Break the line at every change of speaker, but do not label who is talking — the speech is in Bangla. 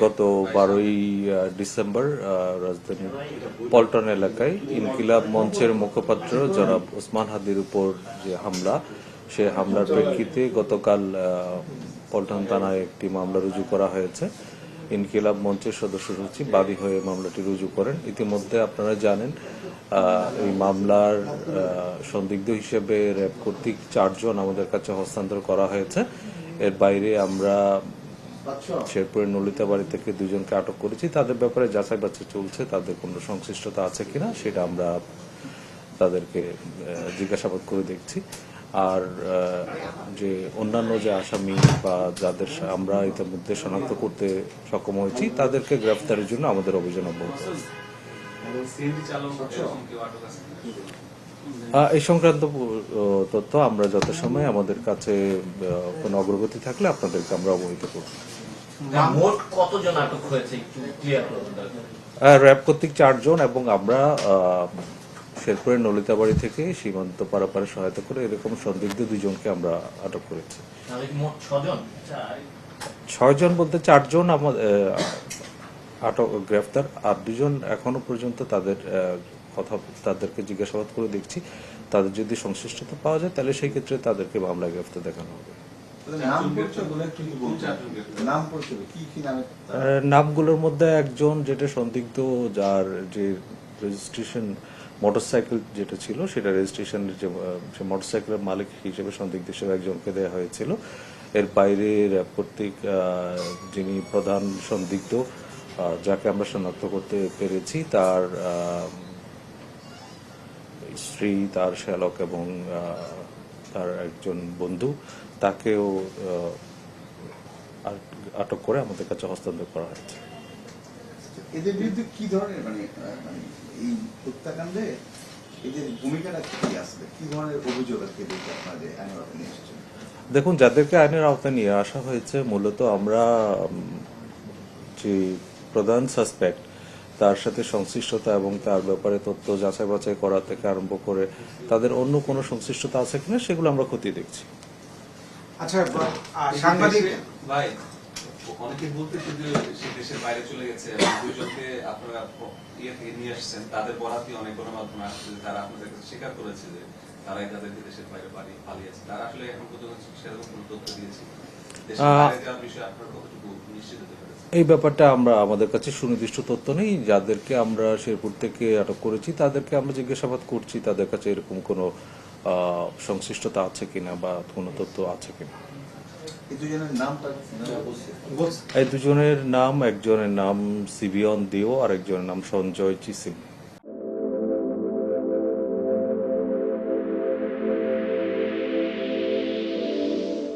গত 12ই ডিসেম্বর রাজধানীর পল্টন এলাকায় ইনকিলাব মঞ্চের মুখপাত্র জনাব ওসমান হাদির উপর যে হামলা, সে হামলার প্রেক্ষিতে গতকাল পল্টন থানায় একটি মামলা রুজু করা হয়েছে। ইনকিলাব মঞ্চের সদস্য সচিব বাদী হয়ে মামলাটি রুজু করেন। ইতিমধ্যে আপনারা জানেন এই মামলার সন্দিগ্ধ হিসেবে র্যাব কর্তৃক 4 জন আমাদের কাছে হস্তান্তর করা হয়েছে। এর বাইরে আমরা শেরপুরের নলিতা বাড়ি থেকে 2 জনকে আটক করেছি। তাদের ব্যাপারে যাচাই বাছাই চলছে, তাদের কোনো সংশ্লিষ্টতা আছে কিনা সেটা আমরা তাদেরকে জিজ্ঞাসাবাদ করে দেখছি। আর যে অন্যান্য যে আসামি বা যাদের আমরা ইতিমধ্যে শনাক্ত করতে সক্ষম হয়েছি, তাদেরকে গ্রেফতারের জন্য আমাদের অভিযান অব্যাহত আছে। এই সংক্রান্ত তথ্য আমরা যথাসময়ে আমাদের কাছে কোনো অগ্রগতি থাকলে আপনাদেরকে আমরা অবহিত করব। র্যাব কর্তৃক 4 জন এবং আমরা শেরপুরের নলিতাবাড়ি থেকে সীমান্ত পারাপারে সহায়তা করে এরকম সন্দিগ্ধ 2 জনকে আমরা আটক করেছি। 6 জন বলতে 4 জন আমাদের আটক গ্রেফতার, আর 2 জন এখনো পর্যন্ত তাদেরকে জিজ্ঞাসাবাদ করে দেখছি। তাদের যদি সংশ্লিষ্টতা পাওয়া যায় তাহলে সেই ক্ষেত্রে তাদেরকে মামলায় গ্রেফতার দেখানো হবে। নামগুলোর মধ্যে একজন যেটা সন্দিগ্ধ, যার যে রেজিস্ট্রেশন মোটরসাইকেল যেটা ছিল সেটা রেজিস্ট্রেশনের যে মোটরসাইকেলের মালিক হিসেবে সন্দিগ্ধ হিসেবে একজনকে দেওয়া হয়েছিল। এর বাইরে র্যাব কর্তৃক যিনি প্রধান সন্দিগ্ধ যাকে আমরা শনাক্ত করতে পেরেছি, তার স্ত্রী, তার শ্যালক এবং তার একজন বন্ধু, তাকেও আটক করে আমাদের কাছে হস্তান্তর করা হয়েছে।
এদের বিরুদ্ধে কি ধরনের এই হত্যাকাণ্ডে এদের ভূমিকাটা কি আসলে, কি ধরনের অভিযোগ আপনাদের আইনের আওতায় নিয়ে এসেছেন?
দেখুন, যাদেরকে আইনের আওতায় নিয়ে আসা হয়েছে মূলত আমরা যে প্রধান সাসপেক্ট তার সাথে সংশ্লিষ্টতা এবং তার ব্যাপারে তথ্য যাচাই বাছাই করা থেকে আরম্ভ করে তাদের অন্য কোনো সংশ্লিষ্টতা আছে কিনা সেগুলো আমরা খতিয়ে দেখছি।
আচ্ছা, সাংবাদিক
ভাই অনেকে বলতেছে যে সে দেশের বাইরে চলে গেছে এবং 2 জনকে আপনারা থেকে নিয়ে আসছেন, তাদের বরাতি অনেক গণমাধ্যমে আসছে যে তারা আপনাদের কাছে স্বীকার করেছে যে তারাই তাদেরকে দেশের বাইরে পালিয়েছে। তারা আসলে এখন পর্যন্ত সেরকম কোনো তথ্য দিয়েছে দেশের বাইরে যাওয়ার বিষয়ে আপনারা কতটুকু নিশ্চিত হতে পারেন?
এই ব্যাপারটা আমরা আমাদের কাছে সুনির্দিষ্ট তথ্য নেই। যাদেরকে আমরা শেরপুর থেকে আটক করেছি তাদেরকে আমরা জিজ্ঞাসাবাদ করছি, তাদের কাছে এরকম কোনো সংশ্লিষ্টতা আছে কিনা বা কোনো তথ্য আছে কিনা। এই 2 জনের নাম, একজনের নাম সিবিয়ন দিও আর একজনের নাম সঞ্জয় চিসিম।